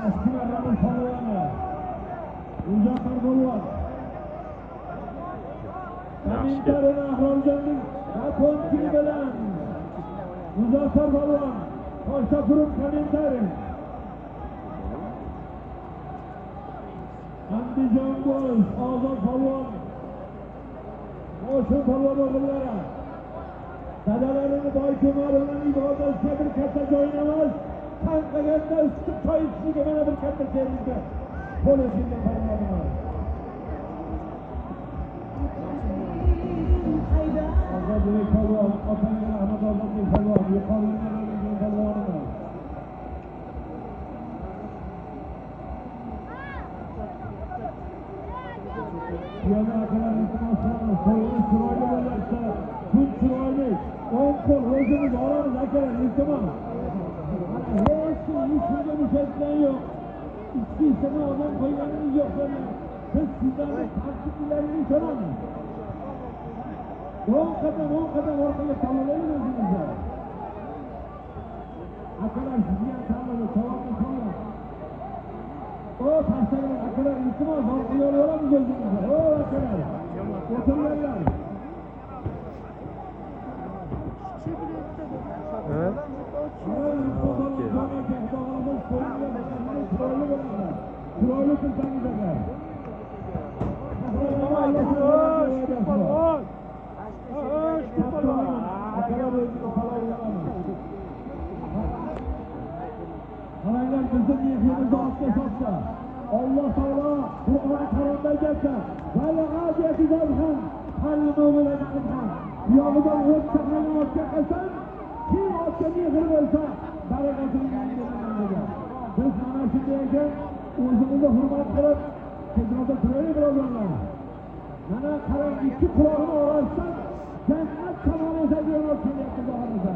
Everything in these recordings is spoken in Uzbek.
Askimarlarning polvoni. Muzaffar polvon. Kommentariyani Ahromjonning yapon tili bilan. Muzaffar polvon. Toshtapurum kommentariy. Andijon Boys, Ozod polvon. O'sha polvon o'g'illari. Dadalarini boykumar bilan ibodasiga bir katta joyini emas, tanqaganda ustib toyishligiga mana bir katta serlikka qo'l uchinga farmodilar. Ozodbek polvon, otangga rahmat Ozodbek polvon, yuqoridan polvonimiz. Piyoda akalar iltimos qilamiz, qo'limiz chiroyli bo'lyapti, kun chiroyli, o'ng qo'l o'zimiz olamiz akalar iltimos. Hech kim ishimga mushaytgan yo'q, ichki ishini odam qo'yganimiz yo'q. Biz sizlarni tartiblaringni ishonamiz. O'ng qadam orqaga tanlaylik o'zimizga. Akalar sizni ham tanlaydi, savobni tanlaydi. O taşlarına akalar iltimos orqaga olamiz o'zimizga. O akalar. O'tirganlar. Evet. Chiroyli tilsangiz aka. Qaranglar, bizning yig'imizni ortga soqsa. Alloh taolo Qur'oni Karimda aytsa, "Valag'aja bizalham, qalbu bilan yog'idan o't chaqnani ortga qilsam, kim ortga mehr bo'lsa, barakatini degan." Biz mana shunday ekan, o'zimizni hurmat qilib, tezroqda turaylik birodarlar. Mana qarang, ikki quloqni orasidan jannat tomon esadigan ot kelyapti Xudoga.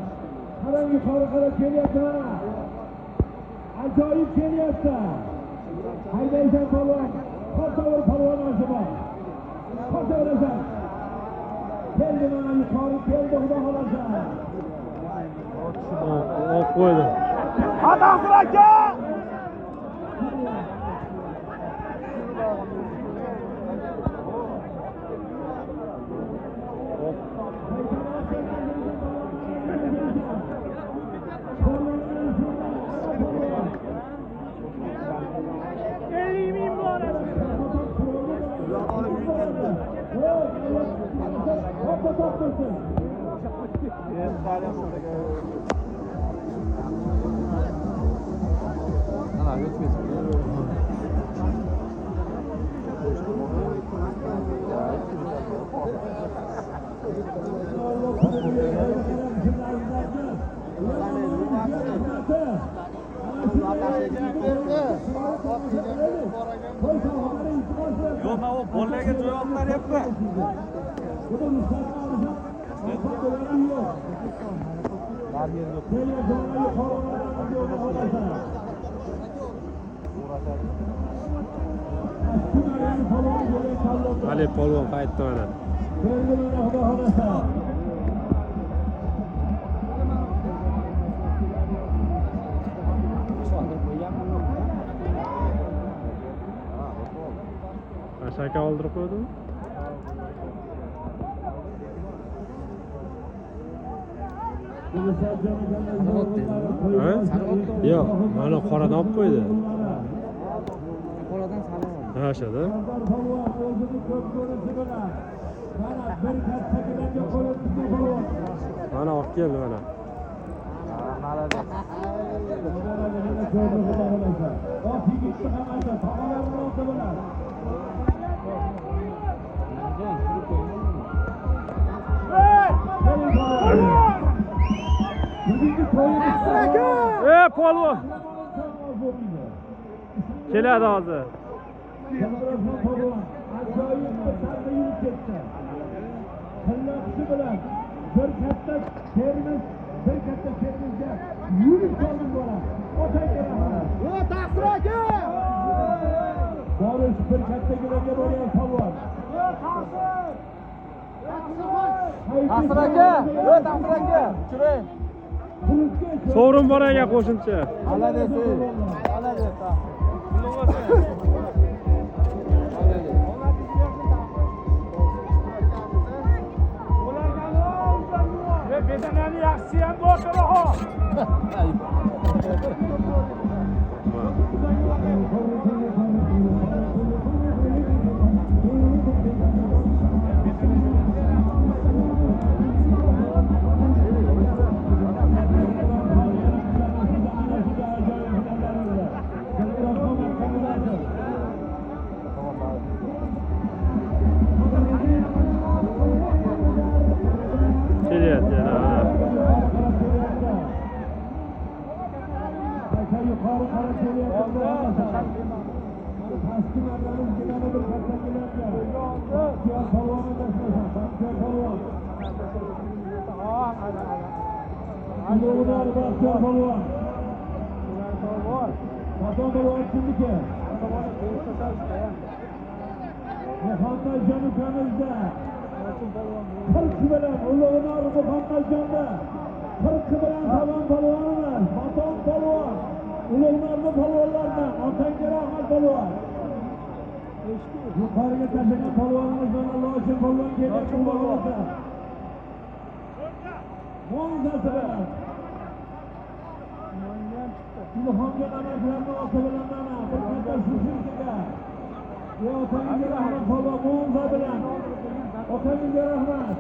Qarang, yuqori qarab kelyapti mana. Ajoyib kelyapti. Haydaysan polvon, qo'rqavur polvon bor. Qo'rqavurasan. Keldi mana yuqori keldi, Xudo xolasa. Of qo'ydi. Adasir aka! Yo'q, men o bolalarga joy olib beryapman. Ali polvon qaytdi mana. Ashaka oldirib qo'ydimi? Yo'q, mana qoradan olib qo'ydi. Qoradan salom. Ha, shada. Mana olib keldi mana. Polvon. Keladi hozir. bilan bir katta termiz, bir katta termizga yurib qoldim bola. Otangga rahmat. Yo, Taqsir aka! Boris bir katta gilarga bo'lgan polvon. Yo, Taqsir aka! Yo, Taqsir aka! Turing. Sovrin bor ekan qo'shimcha. Ala desin. Ala de. Bedanani yaxshi ham bor ha. Kelyapti yana. Yuqori qarab kelayotgan pastki marramiz yana bir katta kelayapti. Baxtiyor polvonni tashlasan, Baxtiyor polvon. Ulug'dor Baxtiyor polvon. Qadam polvon kimniki? Muhammadjon ukamizda 40 bilan Ulug'dor Muhammadjonda 40 bilan Tamom polvonimiz, Baton polvon. Ulug'norni polvonlardan Otangga rahmat polvon. Yuqoriga tashlagan polvonimiz mana Loshin polvon kelyapti Ulug'norda. Mo'ngzasi bilan. Ilhomjon amaklarni oti bilan mana bir katta shushirkaga. Ya Otangga rahmat polvon Mo'ngza bilan. Otangga rahmat.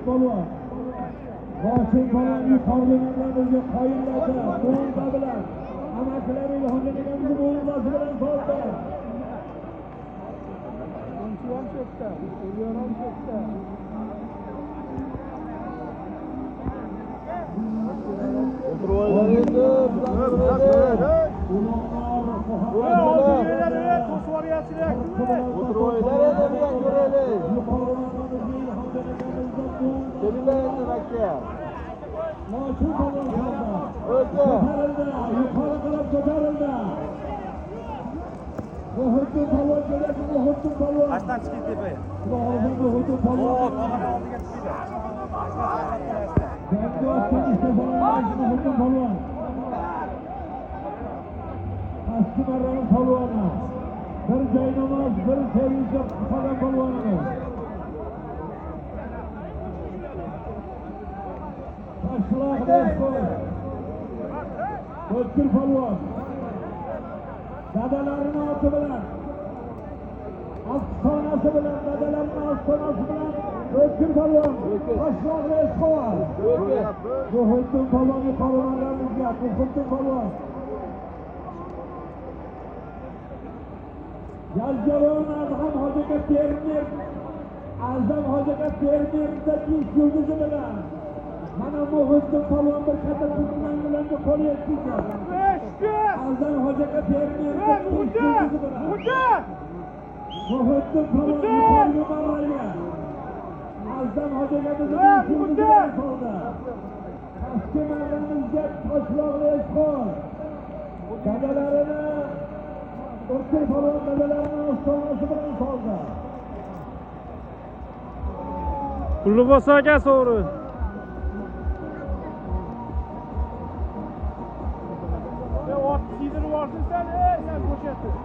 Polvon. Loshin polvon yuqoridagilarga qoyillarda Mo'ngza bilan. Amaklar Ilhomjon akamizning Mo'ngzasi bilan soldi. Yuqori qarab ko'tarildi. Bu hujum polvon kelayapti, bu hujum polvon. Ashdan chiqib tepaga. Bu hujum polvon. Oldiga chiqdi. Hujum polvon. Pastki marraning polvoni. Bir joy namoz, bir sevinchga qolgan polvonimiz. Toshloq Reshkoy. O'tkir polvon. Dadalarining oti bilan, afsonasi bilan, dadalarining afsonasi bilan O'tkir polvon. Toshloq Reshkoy. Bu hujum polvonni polvonlarimizga, bu hujum polvon. Yazgaron Azam hojaga fermer, Azam hojaga fermerda ish yulduzi bilan. Mana bu hujum polvon bir katta turmanlarga qo'l yetkazdi. Azam hojaga fermerda ish yulduzi bilan. Bu hujum polvon yuqoriga marraga. Azam hojaga ish yulduzi bilan soldi. Pastki marramizga Toshloq Reshkoy. Dadalarini O'tkir polvon dadalarining afsonasi bilan soldi. Pulli bo'lsa aka sovrin. Ot kiydirib yuborsin sen, sen bo'shatding.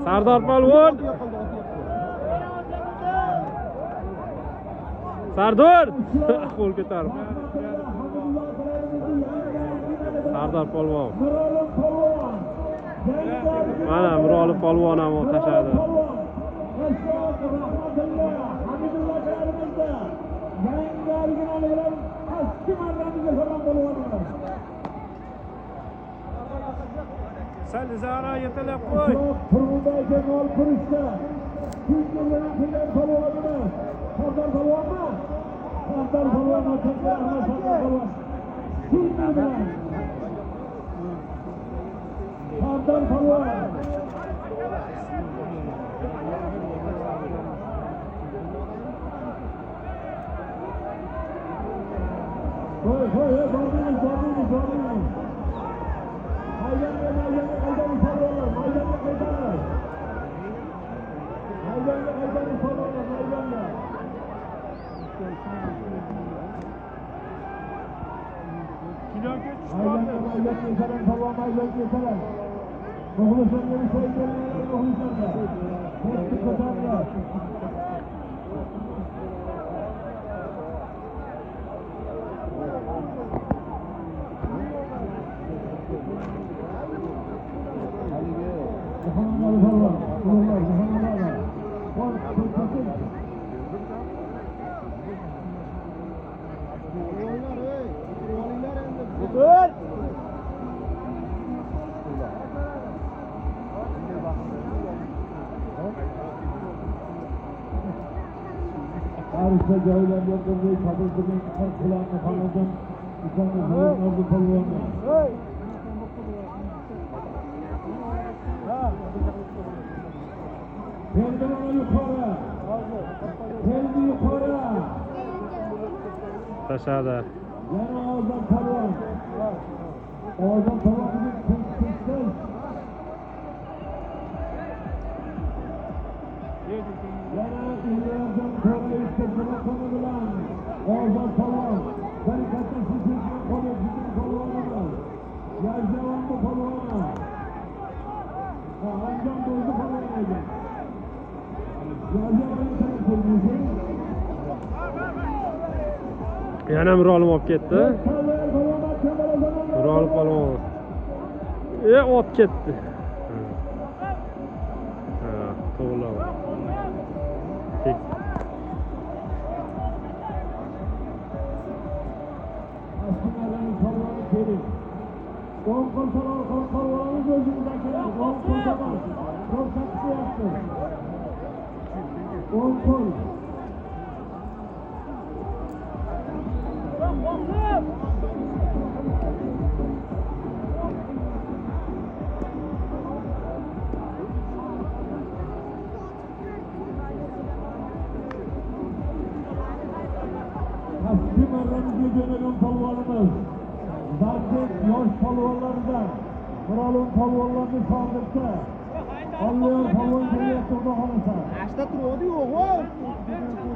Sardor polvon. Sardor qo'l ko'tarib. Sardor polvon. Mirolim polvon. Mana Mirolim polvon ham tashadi. Ashok Rahmatulloh, Hamidulloh akalarimizni yangilargina bilan eski marramizga salom polvonimiz. Salizara yetalab qo'y. Turg'undagi gol kirishda Chunkilar qilgan polvonimiz. Sardor polvonmi? Sardor polvon Sardor polvon. Kimlar bilan? Sardor polvon. Hoy, bormaymiz. Maydonga qaytamiz polvonlar, maydonga qaytamiz. Maydonga polvonlar, maydonga. Maydonga yetaran polvon, maydonga yetaran. Muxlislarga bir şey bermaylar, muxlislarga. To'pni ko'tarlar. Tarihte joylar yo'qdek, tabiatning qilqilani xonadon ikoni hayvonlarni polvoni. Peldi yuqori. Tashadi. Yana Ozon polvon. Ozon polvonning tinchlikda. Yana Ilyozon To'rayevga telefoni bilan Ozon polvon. Bir katta sizga qo'yib polvonimiz. Yazavonning polvoni. Anjom bo'ldi polvon edi. Yana Mirolim olib ketdi. Mirolim polvon. Olib ketdi. To'g'ri. Tek. Aslında polvoni kerak. O'n qo'lsalar polvonimiz o'zimizdan kerak. O'n qo'lsalar. Ko'rsatyapti. O'n qo'l. Eski marramizga jo'nagan polvonimiz. Balki yosh polvonlardan Mirolim polvonlarni shogirdi. Alloyor polvon kelyapti xohlasa. Ashta turadi yo'q-ku.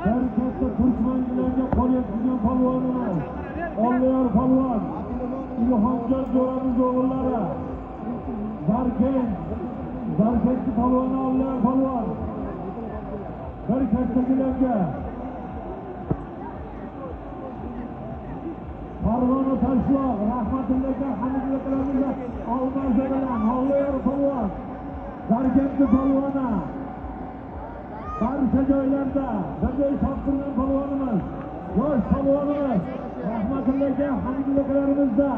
Bir katta turkmanlarga qo'lyaptigan polvonimiz. Alloyor polvon. Ilhomjon jo'ramiz o'g'illari. Zarkent polvoni Alloyor polvon. Bir katta gilamga Farg'ona Toshloq, Rahmatulloh Hamidulloh Olmaz bilan Alloyor polvon. Zarkent polvoni. Barcha joylarda birday toptirgan polvonimiz. Yosh polvonimiz. Rahmatulloh Hamidullahlarimizda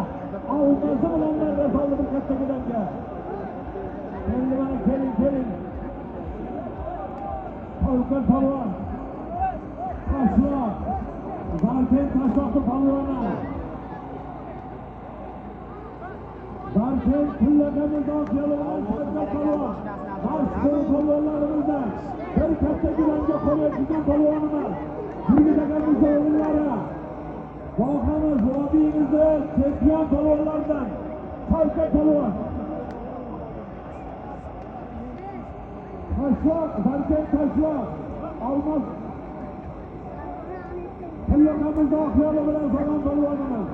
Olmaz bilan rasoldi bir katta gilamga. Endi mana keling. Toshloq polvon. Toshloq. Zarkent Toshloq polvoni. Zarkent pullagamizda oqyolimiz polvon. Barcha polvonlarimizdan bir katta gilamga qo'yadigan polvonimiz. Yurgidagamiz o'g'illari. Boqamiz vodiyimizni chempion polvonlardan Toshloq polvon. Toshloq, Zarkent Toshloq. Olmaz Pullagamizda oqyoli bilan salom polvonimiz.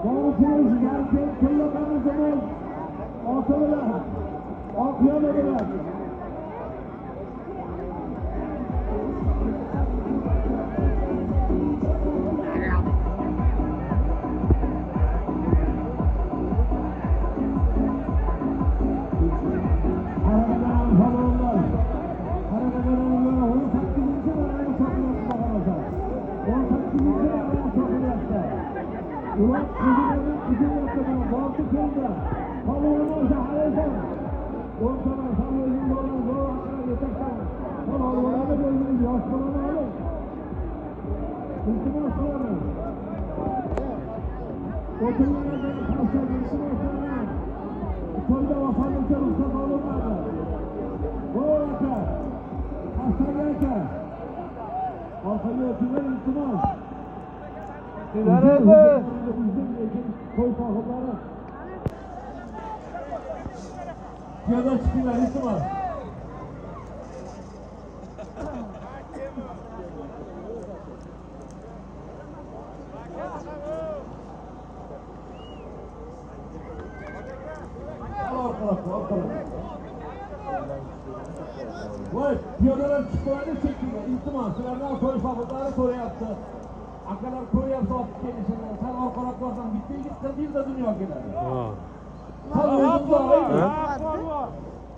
Boğuşuruz, Zarkent pullagamizimiz oti bilan, oqyoli bilan. keldi. Palvonlar shahardan. O'rtadan Samyelning yo'lidan zo'r aqlga yetakdan. Palvonlarga bo'lgan yosh bolalarni. Iltimos qilaman. O'tirganlardan tavsiya iltimos qilaman. Qo'lda vafolikka ruxsat olinmadi. Voy aka. Astaga aka. Orqaga o'tirgan iltimos. Qo'y sohiblari. Piyoda chiqinglar, iltimos. Voy, piyodalar chiqmaydi chekinglar, iltimos. Sizlardan qo'y sohiblari so'rayapti. Akalar ko'ryapti olib kelishini. Sen orqalab borsan bitta yigit 40 yilda dunyo keladi.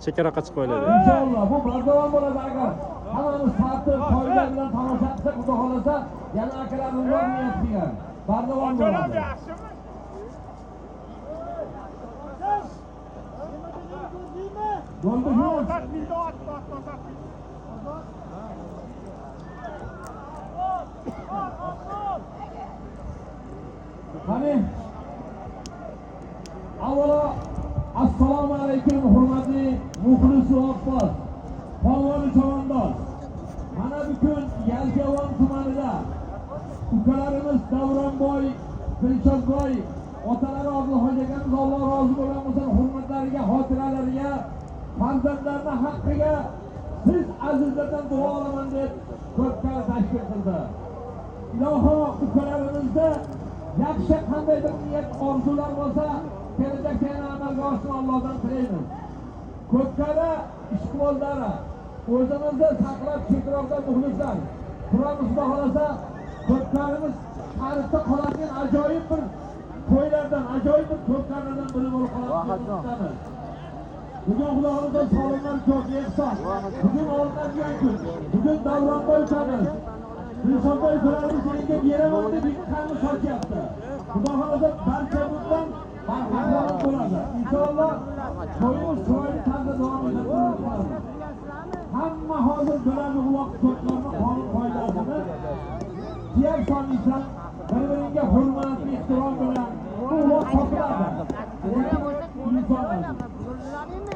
Chekaraqa chiqib qo'yiladi. Inshaalloh bu bardavom bo'ladi agar hammamiz ta'til qoida bilan tomosha qilsak, xudo xolasa, yana akalarimiz bor niyat qilgan. Bardavom bo'ladi. Bo'ldi shu. Qani avvalo assalomu alaykum hurmatli muxlis va abbos, polvon chavandoz. Mana bugun Yaljavon tumanida ukalarimiz Davronboy, Dilshodboy, otalari Abduhoji akamiz Alloh rozi bo'lgan bo'lsin, hurmatlariga, xotiralariga, farzandlarini haqqiga siz azizlardan duo olaman deb ko'pkar tashkil qildi. Iloho ukalarimizda yaxshi qandaydir niyat orzular bo'lsa, kelajakda yana amalga oshishini Allohdan tilaymiz. Ko'pkari ishqibozlari, o'zimizni saqlab chetroqda muxlislar. Turamiz xudo xolasa, ko'pkarimiz tarixda qoladigan ajoyib bir to'ylardan, ajoyib bir ko'pkarlardan biri bo'lib qoladi. Bugun xudo xolasa sog'lomlar ko'p ehson. Bugun olinadigan kun. Bugun Davronboy ukamiz Dilshodboy ukalarimiz senga beraman deb ikkani sochyapti. Xudo xolasa barchamizdan barhaqlar bo'ladi. Inshaalloh to'yimiz chiroyli tarzda davom etadi. Hamma hozir biladi uloq ko'plarni qonun qoidasini. Diğer sonlisan bir-biriga hurmat, ehtirom bilan bu uloq topiladi.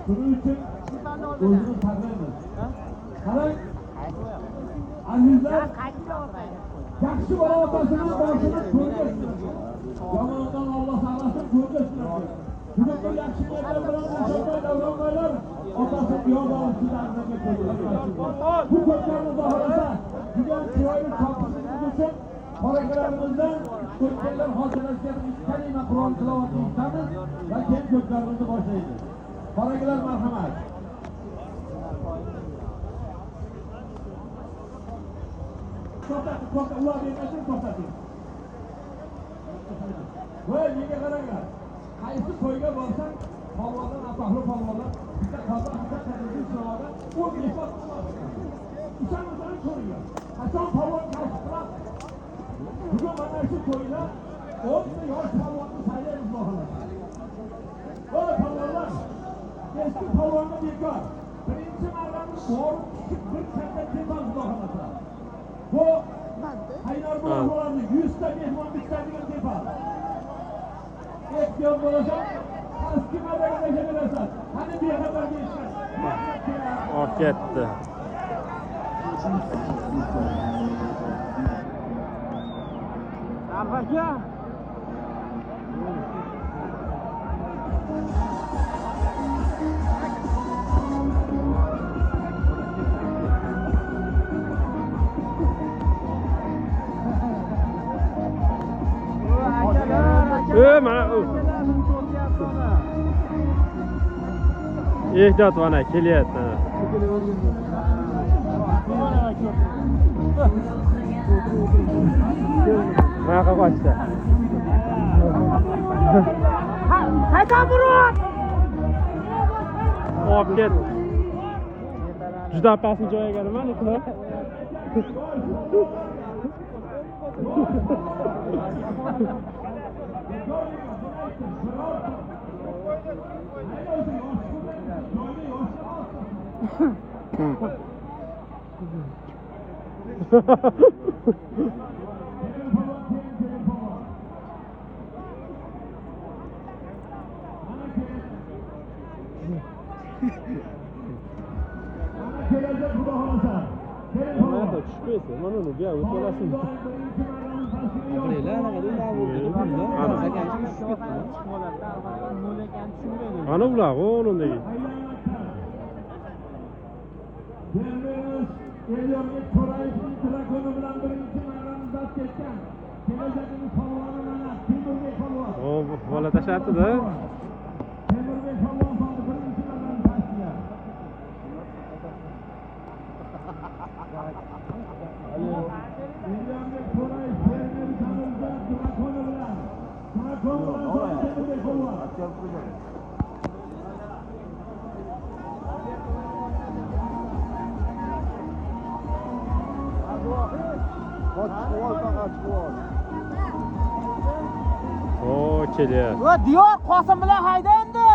Buning uchun o'zimiz taqdirlaymiz. Qarang, azizlar, yaxshi bola otasini boshini ko'rgazsin. Yomondan Alloh saqlasin, ko'rgazsin. Bugun bu yaxshi niyatlar bilan Dilshodboy, Davronboylar otasini yod olib sizlarga ko'rsatmoqchi. Bu ko'plarni xohlasa, juda chiroyli topishimiz uchun xonakalarimizdan ko'plar xotirasiga bir kalima Qur'on tilovati etamiz va keyin ko'plarimizni boshlaymiz. Xonakalar marhamat. To'xtating, ular bermasin, to'xtating. Voy, nega qaranglar? Qaysi to'yga borsang, polvonlar, atoqli polvonlar, bitta qozoq, bitta televizor sinovada, u mehmon qiladi. Ishonmasang ko'ringlar. Qachon polvon kashf qiladi? Bugun mana shu to'yda 10 ta yosh polvonni saylaymiz xohlasa. Voy polvonlar, eski polvonni bekor. Birinchi marramiz borib chiqib bir katta tepamiz xohlasa. Bu Haydar bolalarni 100 ta mehmon bitadigan tepa. Ehtiyot bo'lasan, eski marraga kelasan. Qani bexabarga ishlar. Olib ketdi. Aka. Mana ehtiyot mana kelyapti. Bunaqa qochdi. Qayta burun. Olib ketdi. Juda pastni joyiga nima qildi? Kelajak xudo xolasa. Mana tushmaysiz. Mana uni bu yoqqa o'tolasin. Ana ular o'rnidagi. Termiz Elyorga To'rayevning tilakoni bilan birinchi marrani zabt etgan. Kelajagimiz polvoni mana Temurbek polvon. O, bola tashlabdi-da. Temurbek polvon soldi birinchi marrani pastga. Elyorga To'rayev Termiz tanilgan tilakoni bilan. Tilakoni bilan Temurbek polvon. O, kelyapti. Va Diyor Qosim bilan hayda endi.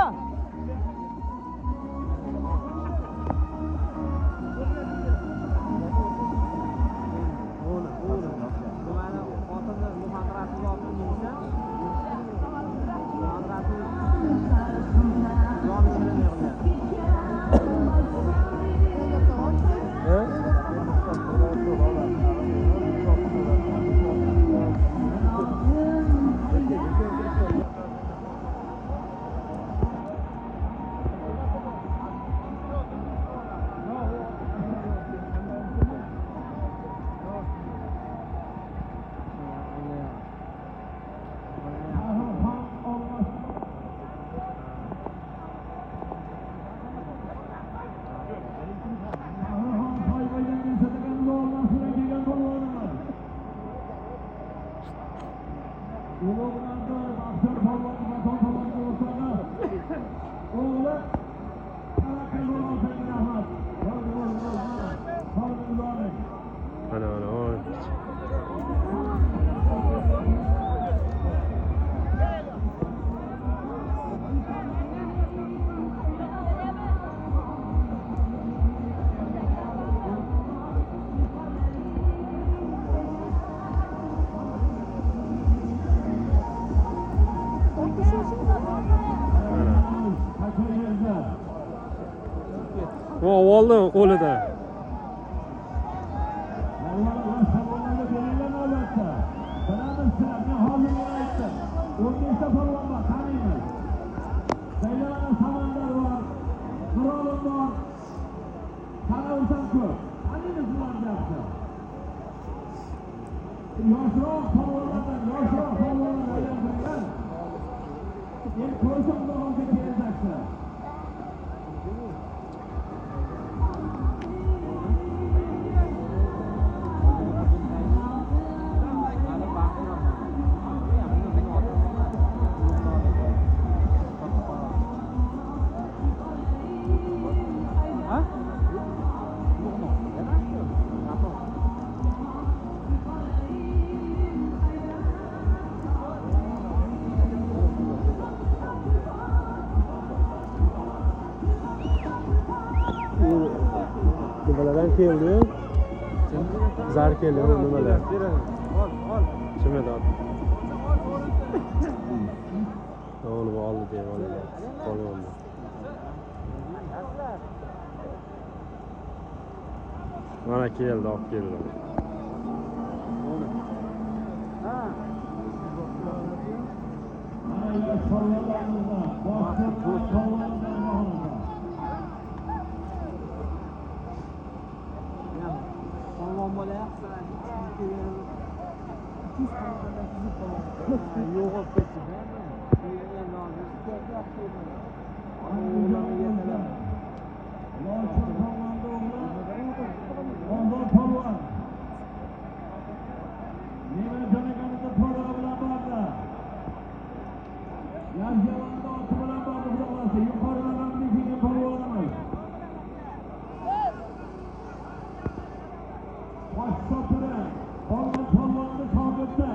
Ana, o. O, oldu qo'lida. Yoshroq polvonlardan, yoshroq polvonlar aylantirgan. Endi ko'rsam davomga kelmoqda. Nimalardan keldi? Zar keldi, nimalar? Chimedon. Onu oldu diye oldu. Polvonni. Mana keldi, olib keldi. Ana polvonlarimizda, boshqa polvonlar Polvon bo'layapti. Yo'q ketdi. Endi hozir ko'ryapti. polvon. Nima jonaganida polvon bilan bordi. Yarjavonda oti bilan bordi xudo xolasa. Yuqoridan kelgan polvonimiz. Bosh sotira. Polvonni tog'ibda.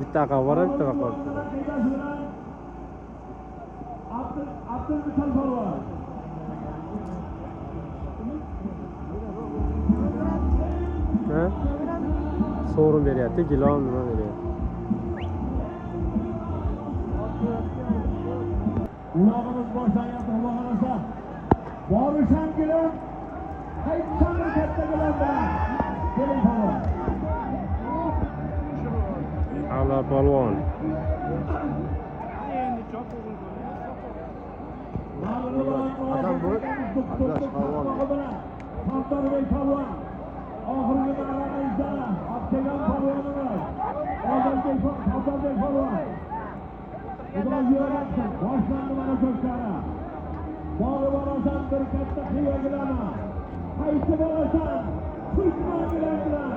Bitta aqal bor, bitta vaqor. Abdulmutal polvon. Ha? Sovrin beryapti, gilom nima beryapti? Ulog'imiz boshlanyapti, Xudo xolasa. Borishan gilam, qaytsan katta gilam bilan. Keling polvon. A'lo polvon. Adam bu. Santorbek polvon. Oxirgi marramizda Abdegan polvonimiz. Santorbek polvon. Xudo yo'latsin. Boshlandi mana ko'klara. Borib borasan bir katta qiyo gilama. Qaytib borasan. Kuzma gilam bilan.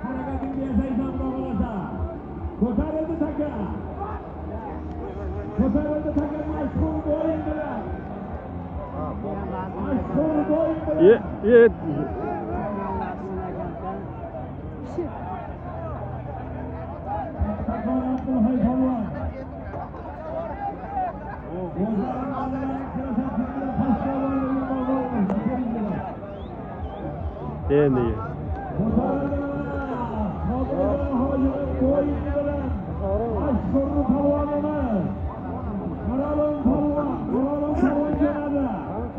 Harakatingga yasaysan bo'lsa. Ko'tarildi taka. Ko'tarildi taka mashhur bo'yin bilan. Mashhur bo'yin bilan. Ye. Takoratli hayvonlar. Endi.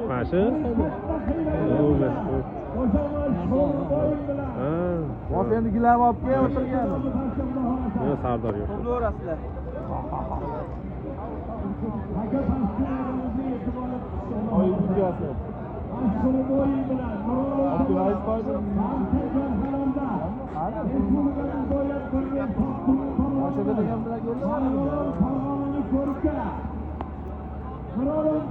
Maşı? Bos endi gilam olib kel o'tirgan. Yo, Sardor yo'q. Pulni o'rasizlar. Oy videosi. Abdulaziz qo'ydi. O'shada degan bilan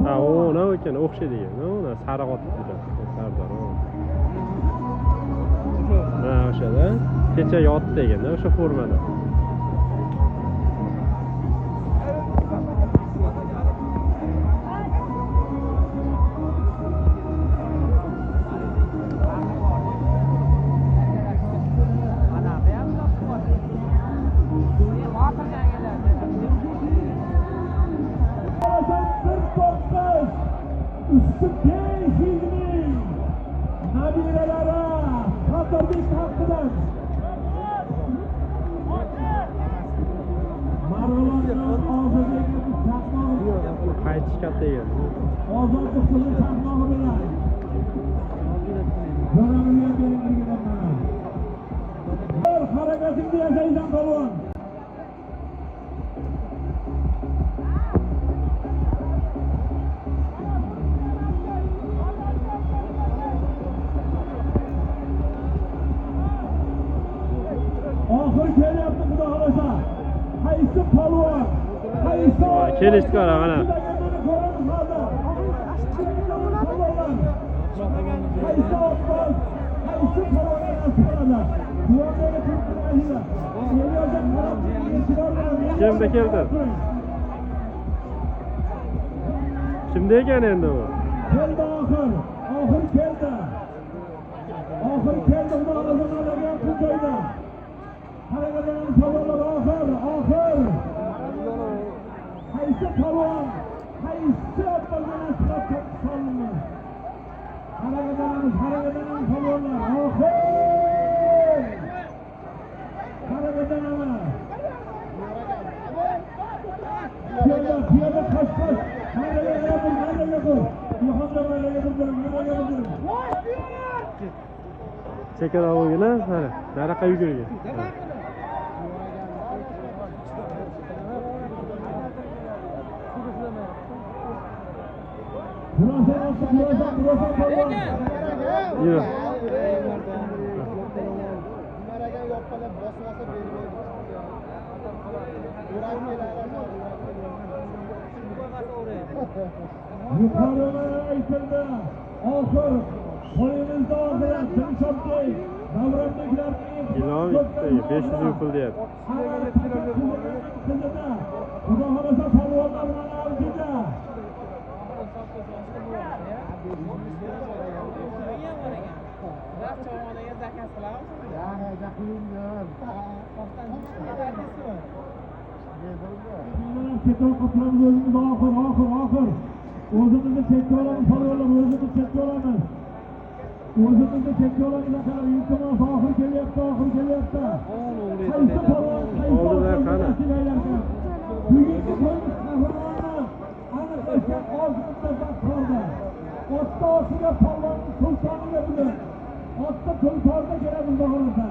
Ha, o nima ekan? O'xshaydi ekan. Nima sariq otib ketadi. Sardor. Ha, o'shada. Kecha yotdi ekan, o'sha formada. Qaytish katta ekan. Ozodlik qilib chaqmog'i bilan. Jo'ramizga berilgan mana. Bir harakatingni yasaysan polvon. Oxir kelyapti Xudo xolasa. Qaysi polvon? Qaysi? Kelishdi qara mana. Kimda keldi? Kimda ekan endi u? Keldi oxir. Oxir keldi. Oxir keldi Xudo xolasa pul qo'ydi. Harakatlanamiz polvonlar oxir. Qaysi polvon? Qaysi polvon asfalt solindi? Harakatlanamiz polvonlar oxir. Harakatlanamiz. Piyoda qashqash. Maydaga yo'q. Yo'qda maydaga yo'q. Chekarovgina, mana, nariyoqqa yugurgan. Yo'q. Yuqorida aytildi. Oxir qo'limizda oxir timshoqday davronliklarning Ilon 500 pul deyapti. Xudo xolasa polvonlar mana avjida. Ketor qoplarimiz o'zimiz oxir. O'zimizni chekka olamiz, polvonlar, o'zimiz chekka olamiz. O'zimizni chekka olamiz, aka. Iltimos, oxir kelyapti. Qaysi polvon, Oldida qani? bugungi qo'yimiz qahramoni ana o'sha ozimizda zakorda. Otda oshiga polvonni sultoniga bugun. Otda sultonda kelamiz bag'olasa.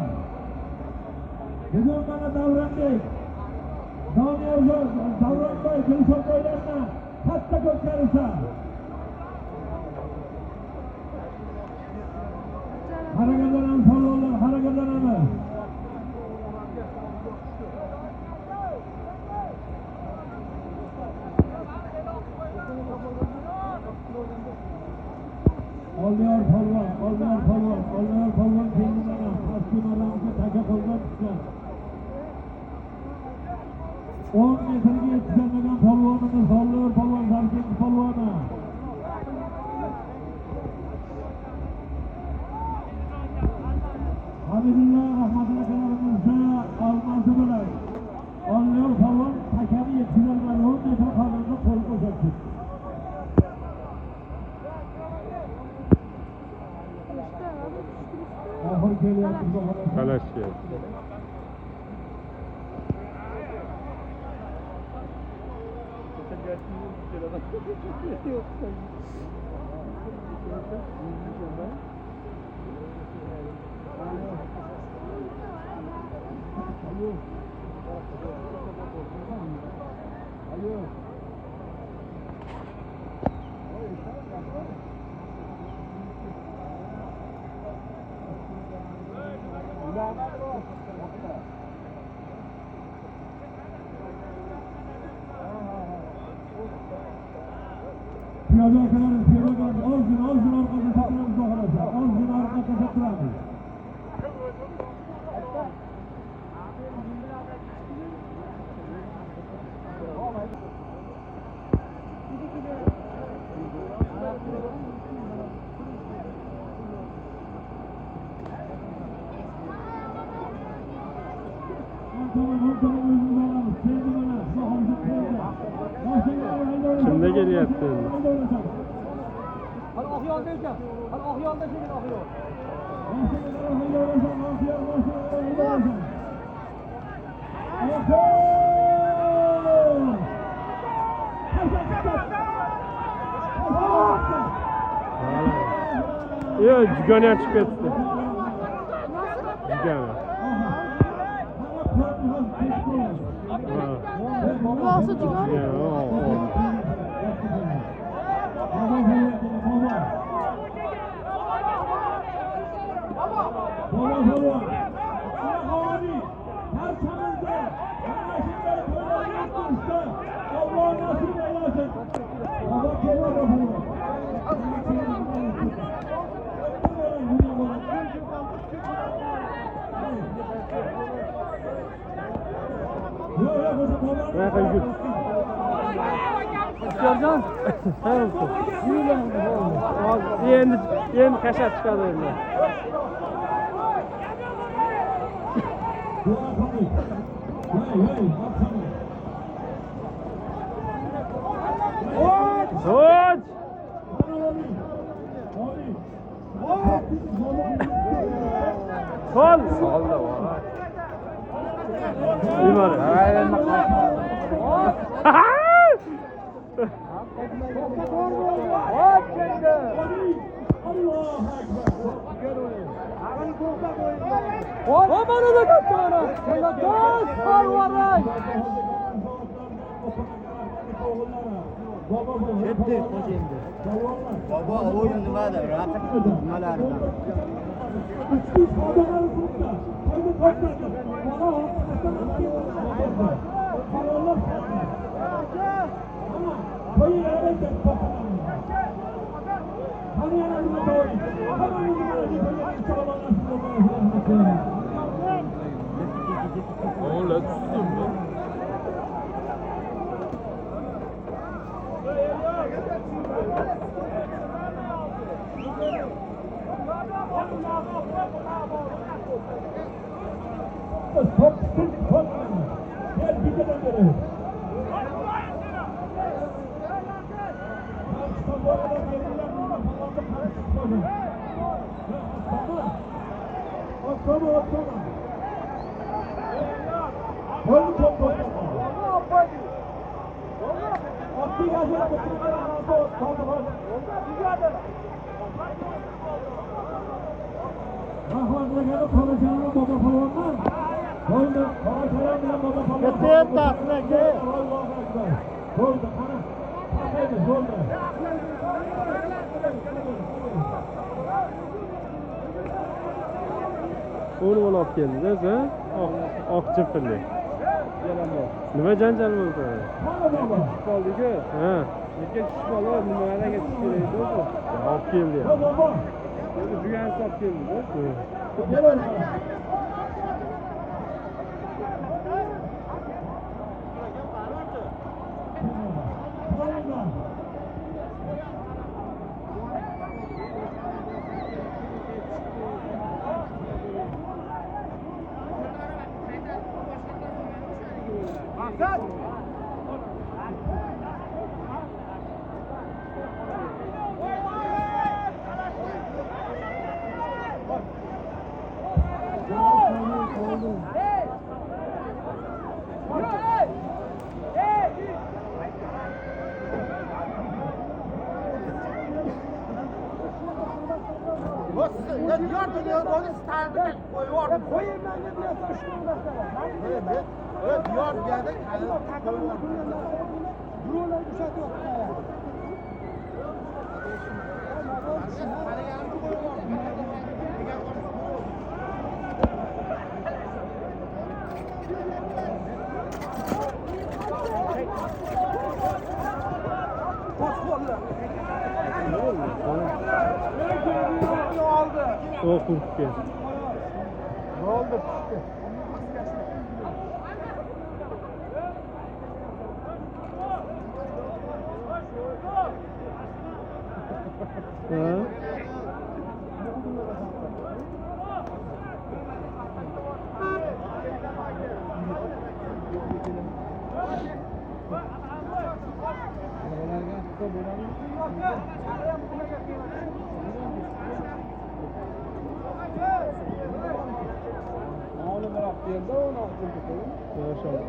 Bugun mana Davronbek, Davronboy, Dilshodboylarni katta ko'tarsa. Harakatlanamiz polvonlar, harakatlanamiz. Olmayor polvon keldi mana. Pastki maramga taka qo'ygan tushgan. 10 metrga yetishamagan polvonimiz, Olmayor polvon, Zarkingi polvoni. Hamidullo rahmatli akalarimizni olmasi bilan Olmayor polvon takani yetishtirgan 10 metr qolganda qo'l ko'rsatdi. Oxir kelyapti bag'olasa. Kalashga. Piyoda akalarimiz, ozgina orqaga sakramiz bag'olasa. Ozgina orqaga sakramiz. Kimda kelyapti endi? Hali oq yo'lda ekan. Hali oq yo'lda kelgan oq yo'l. Yo'q, jigani ham chiqib ketdi. Jigani. Nasıl çıkar? Sercan. Endi qashab chiqadi endi. Soç! Sol! Sol da var. İyi var. Aman da kattara. Toz parvaray. Yetti hocamda. Baba oyun nimada? Raqib nimalarida? Uch odamlar turibdi. Qo'yni qo'ydi. Mana qarorlar ana qo'yin harakat qiladi. Qani yana nima to'y? Qani nima deb inshaalloh. Ola tushdim. Top, top. Gel bir de beri. Atlama. Koydu top. Attı yazıya bakıyor. Rahman'la gelip kalacağını baba falanlar. Koydu. Kalacağını baba falanlar. Yeter taksine gel. Allah'a ekber. Koydu. Ana. Hadi koydu. O'ni olib keldingiz, ha? Oq chipilli. Nima janjal bo'ldi? Qoldi-ku. Ha, Lekin tushmadi, nimalarga tushib kelaydi o'zi. olib keldi. Baba. Bugan hisob keldi-da. Gel. O kurtga. Ne oldu? Ha? Maşallah.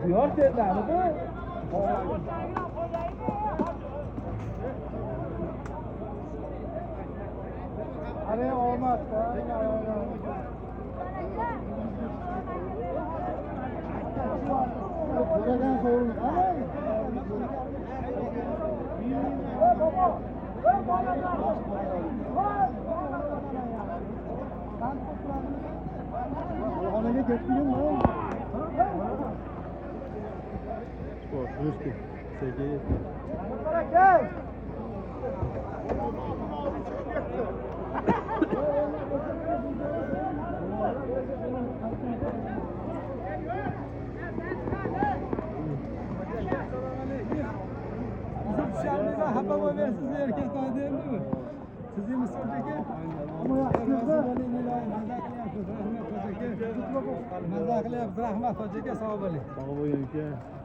Diyor dediler mi? Hani olmaz. Buradan sorun. Ona götüreyim mi? Spor, Rüstü. Sevgiye. Gel. Dışarıda haber versiniz herkes daha değil mi? Sizin misafirke? Ama yaxshida. Mazza qilyapsiz, rahmat hojaga, sog' bo'ling. Sog' bo'ling aka.